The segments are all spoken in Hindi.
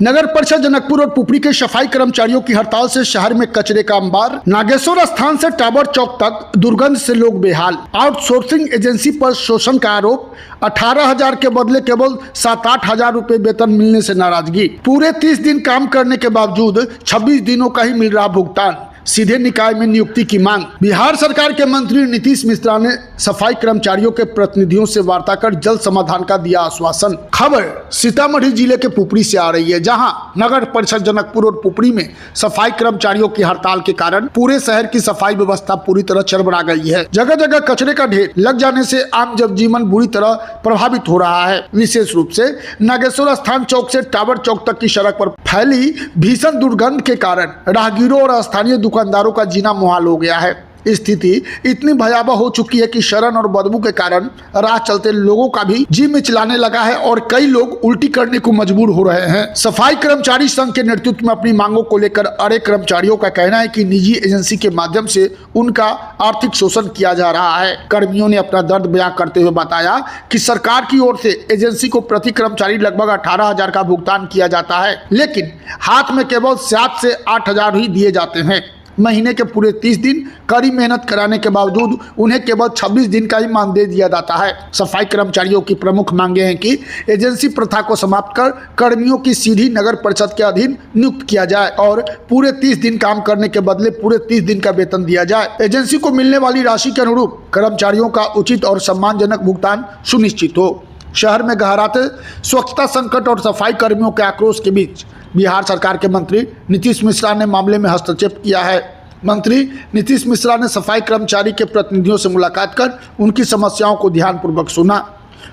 नगर परिषद जनकपुर और पुपरी के सफाई कर्मचारियों की हड़ताल से शहर में कचरे का अंबार। नागेश्वर स्थान से टावर चौक तक दुर्गंध से लोग बेहाल। आउटसोर्सिंग एजेंसी पर शोषण का आरोप। 18,000 के बदले केवल 7-8 हजार रुपए वेतन मिलने से नाराजगी। पूरे 30 दिन काम करने के बावजूद 26 दिनों का ही मिल रहा भुगतान। सीधे निकाय में नियुक्ति की मांग। बिहार सरकार के मंत्री नीतीश मिश्रा ने सफाई कर्मचारियों के प्रतिनिधियों से वार्ता कर जल्द समाधान का दिया आश्वासन। खबर सीतामढ़ी जिले के पुपरी से आ रही है, जहां नगर परिषद जनकपुर और पुपरी में सफाई कर्मचारियों की हड़ताल के कारण पूरे शहर की सफाई व्यवस्था पूरी तरह चरमरा गई है। जगह जगह कचरे का ढेर लग जाने से आम जनजीवन बुरी तरह प्रभावित हो रहा है। विशेष रूप से नागेश्वर स्थान चौक से टावर चौक तक की सड़क पर फैली भीषण दुर्गंध के कारण राहगीरों और स्थानीय दुकानदारों का जीना मुहाल हो गया है। स्थिति इतनी भयावह हो चुकी है कि शरण और बदबू के कारण राह चलते लोगों का भी जी मिचलाने लगा है और कई लोग उल्टी करने को मजबूर हो रहे हैं। सफाई कर्मचारी संघ के नेतृत्व में अपनी मांगों को लेकर अड़े कर्मचारियों का कहना है कि निजी एजेंसी के माध्यम से उनका आर्थिक शोषण किया जा रहा है। कर्मियों ने अपना दर्द बयां करते हुए बताया कि सरकार की ओर से एजेंसी को प्रति कर्मचारी लगभग 18,000 का भुगतान किया जाता है, लेकिन हाथ में केवल 7 से 8 हजार ही दिए जाते हैं। महीने के पूरे 30 दिन कड़ी मेहनत कराने के बावजूद उन्हें केवल 26 दिन का ही मानदेय दिया जाता है। सफाई कर्मचारियों की प्रमुख मांगे हैं कि एजेंसी प्रथा को समाप्त कर कर्मियों की सीधी नगर परिषद के अधीन नियुक्त किया जाए और पूरे 30 दिन काम करने के बदले पूरे 30 दिन का वेतन दिया जाए। एजेंसी को मिलने वाली राशि के अनुरूप कर्मचारियों का उचित और सम्मानजनक भुगतान सुनिश्चित हो। शहर में गहराते स्वच्छता संकट और सफाई कर्मियों के आक्रोश के बीच बिहार सरकार के मंत्री नीतीश मिश्रा ने मामले में हस्तक्षेप किया है। मंत्री नीतीश मिश्रा ने सफाई कर्मचारी के प्रतिनिधियों से मुलाकात कर उनकी समस्याओं को ध्यानपूर्वक सुना।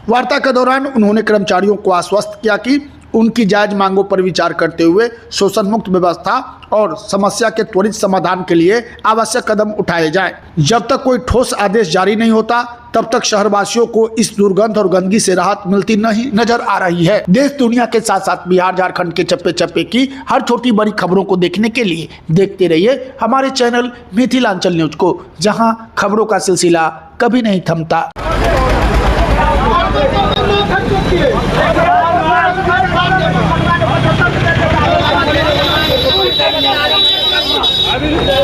वार्ता के दौरान उन्होंने कर्मचारियों को आश्वस्त किया कि उनकी जायज मांगों पर विचार करते हुए शोषण मुक्त व्यवस्था और समस्या के त्वरित समाधान के लिए आवश्यक कदम उठाए जाएं। जब तक कोई ठोस आदेश जारी नहीं होता तब तक शहरवासियों को इस दुर्गंध और गंदगी से राहत मिलती नहीं नजर आ रही है। देश दुनिया के साथ साथ बिहार झारखंड के चप्पे चप्पे की हर छोटी बड़ी खबरों को देखने के लिए देखते रहिए हमारे चैनल मिथिलांचल न्यूज को, जहां खबरों का सिलसिला कभी नहीं थमता।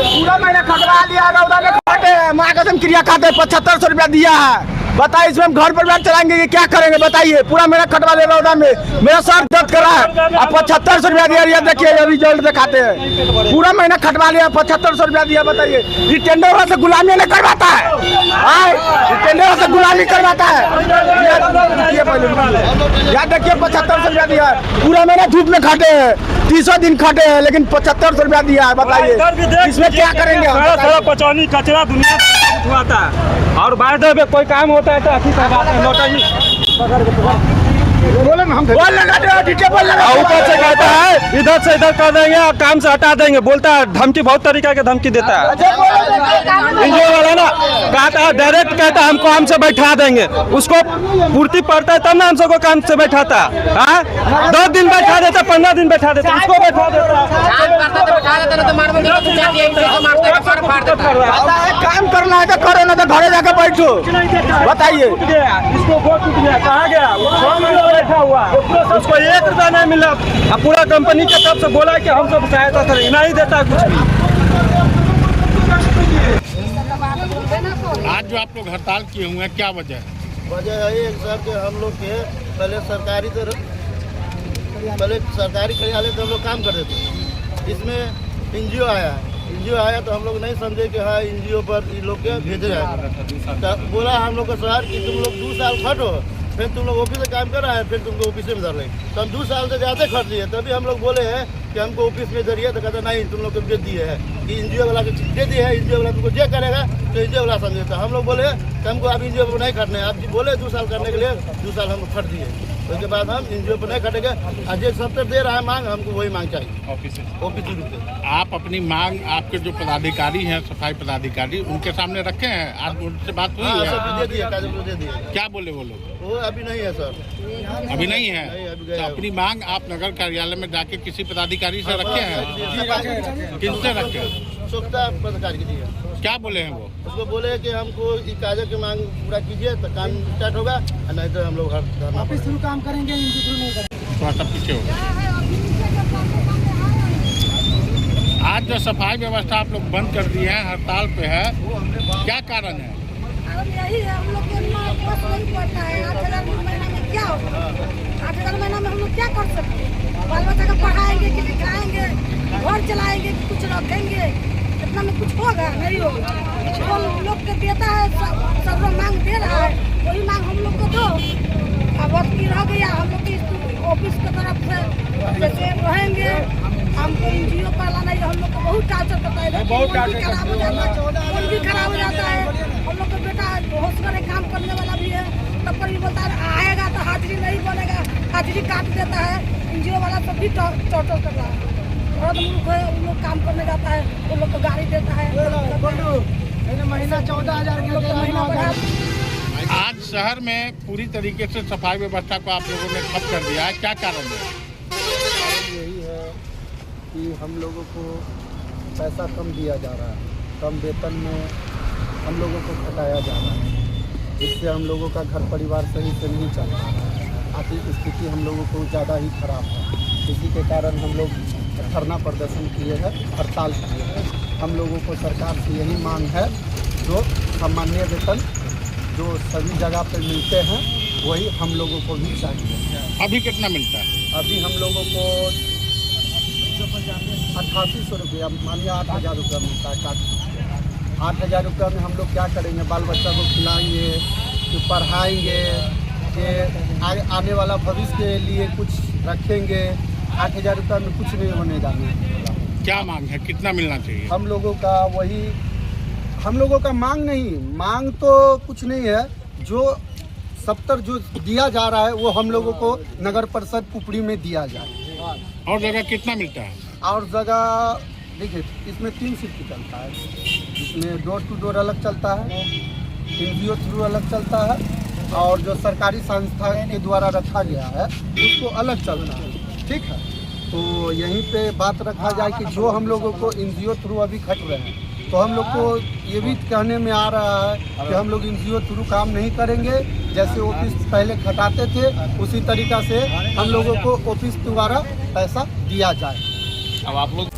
पूरा महीना खटवा लिया, रौदा में खाते माँ कसम क्रिया खाते 7500 रुपया दिया है। बताइए इसमें हम घर परिवार चलाएंगे कि क्या करेंगे बताइए। पूरा महीना खटवा ले रौदा में, मेरा सर दर्द कर रहा है। अब 7500 रुपया दिया, देखिए रिजल्ट दिखाते हैं। पूरा महीना खटवा लिया, 7500 रुपया दिया। बताइए ये टेंडर वाला से गुलामी नहीं करवाता है, टेंडर वाला से गुलामी करवाता है। यार देखिए 7500 रुपया दिया है। पूरा महीना धूप में खाते हैं, 300 दिन खाते हैं, लेकिन 7500 रुपया दिया है। बताइए इसमें क्या करेंगे? पचौनी कचरा दुनिया उठवाता है और बाद में कोई काम होता है तो अथी करवाते हैं नोटिस ऊपर से कहता है इधर से इधर कर देंगे और काम से हटा देंगे। बोलता है धमकी, बहुत तरीका के धमकी देता है। एनजीओ वाला ना कहता है डायरेक्ट, कहता है हमको काम से बैठा देंगे। उसको पूर्ति पड़ता है तब ना हम सबको काम से बैठाता है। 10 दिन बैठा देता, 15 दिन बैठा देता, उसको बैठा देता। काम करना है तो करो, ना तो घरे जाकर बैठो। बताइए इसको बहुत टूट गया, कहाँ गया? बैठा हुआ उसको 1 रुपया नहीं मिला। अब पूरा कंपनी के तरफ से बोला कि हम सब सहायता करेंगे, नहीं देता कुछ भी। आज जो आप लोग हड़ताल किए हुए हैं, क्या वजह है? वजह है सर कि हम लोग के पहले सरकारी कार्यालय से हम लोग काम करते थे। इसमें एनजीओ आया तो हम लोग नहीं समझे कि हाँ एनजीओ पर ये लोग के भेज रहे हैं। तो बोला हम लोग को सर कि तुम लोग 2 साल खटो, फिर तुम लोग ऑफिस में काम कर रहा है, फिर तुमको ऑफिस में धर लेंगे। तो हम 2 साल से ज़्यादा खर्च दिए, तभी हम लोग बोले हैं कि हमको ऑफिस में धरिए। तो कहते नहीं, तुम लोग को भेज दिए है कि एनजीओ वाला को दे दिए है, एनजीओ वाला तुमको जो करेगा तो एनजीओ वाला समझे। तो हम लोग बोले कि हमको आप एनजीओ पर नहीं खटना है। आप बोले 2 साल करने के लिए, 2 साल हम खट दिए। उसके बाद हम एनजीओ पर नहीं खटेंगे। आज एक सप्ताह दे रहा है मांग, हमको वही मांग चाहिए ऑफिस से। आप अपनी मांग आपके जो पदाधिकारी हैं, सफाई पदाधिकारी, उनके सामने रखे हैं? आज उनसे बात हुई है? दे दिया। क्या बोले वो लोग? वो अभी नहीं है सर, अभी नहीं है। तो अपनी मांग आप नगर कार्यालय में जाके किसी पदाधिकारी से रखे हैं? किससे रखे? स्वच्छता पदाधिकारी की दिया। क्या बोले हैं वो? उसको बोले कि हमको इस कागज की मांग पूरा कीजिए तो काम स्टार्ट होगा, नहीं तो हम लोग ऑफिस थ्रू काम करेंगे, इनके थ्रू नहीं करेंगे। थोड़ा सा पीछे होगा। आज जो सफाई व्यवस्था आप लोग बंद कर दिए हैं, हड़ताल पे है, क्या कारण है? अब यही है, हम लोग को बस नहीं पड़ता है। 8,000 महीना में क्या होगा? 8,000 महीना में हम लोग क्या कर सकते हैं? बाल बच्चा को पढ़ाएंगे कि लिखाएंगे, घर चलाएंगे कि कुछ रखेंगे? इतना में कुछ होगा? नहीं होगा। जो लोग के देता है सब लोग मांग दे रहा है, वही मांग हम लोग को दो। अब वक्त की रह गया, हम लोग की ऑफिस की तरफ से जैसे रहेंगे, हमको NGO वाला नहीं, हम लोग को बहुत टार्चर करता है, बहुत खराब हो जाता है, खून भी खराब हो जाता है। हम लोग का बेटा हौसला काम करने वाला भी है, तब पर भी बोलता है आएगा तो हाजिरी नहीं बनेगा, हाजिरी काट देता है। NGO वाला सब भी टॉर्चर कर रहा है। बहुत मूर्ख है, उन लोग काम करने जाता है, उन लोग को गाड़ी देता है, महीना 14,000 के महीना बढ़ा। आज शहर में पूरी तरीके से सफाई व्यवस्था को आप लोगों ने ठप कर दिया है, क्या कारण है? यही है कि हम लोगों को पैसा कम दिया जा रहा है, कम वेतन में हम लोगों को घटाया जा रहा है, जिससे हम लोगों का घर परिवार सही से नहीं चल रहा है। आर्थिक स्थिति हम लोगों को ज़्यादा ही खराब है। इसी के कारण हम लोग धरना प्रदर्शन किए हैं, हड़ताल किए हैं। हम लोगों को सरकार से यही मांग है, जो सामान्य वेतन जो सभी जगह पर मिलते हैं वही हम लोगों को भी चाहिए। अभी कितना मिलता है? अभी हम लोगों को 8800 रुपया, मानिए 8,000 रुपया मिलता है। 8,000 रुपया में हम लोग क्या करेंगे? बाल बच्चा को खिलाएंगे, कि पढ़ाएंगे, कि आने वाला भविष्य के लिए कुछ रखेंगे। 8,000 रुपया में कुछ नहीं होने जाने। क्या मांग है, कितना मिलना चाहिए? हम लोगों का वही, हम लोगों का मांग नहीं, मांग तो कुछ नहीं है, जो 70 जो दिया जा रहा है वो हम लोगों को नगर परिषद पुपड़ी में दिया जाए। और जगह कितना मिलता है? और जगह देखिए, इसमें 3 शिफ्ट चलता है। इसमें डोर टू डोर अलग चलता है, NGO थ्रू अलग चलता है, और जो सरकारी संस्था के द्वारा रखा गया है उसको अलग चलता है। ठीक है, तो यहीं पे बात रखा जाए कि जो हम लोगों को NGO थ्रू अभी खट रहे हैं, तो हम लोग को ये भी कहने में आ रहा है कि हम लोग NGO थ्रू काम नहीं करेंगे। जैसे ऑफिस पहले खटाते थे उसी तरीक़ा से हम लोगों को ऑफिस द्वारा पैसा दिया जाए। अब आप लोग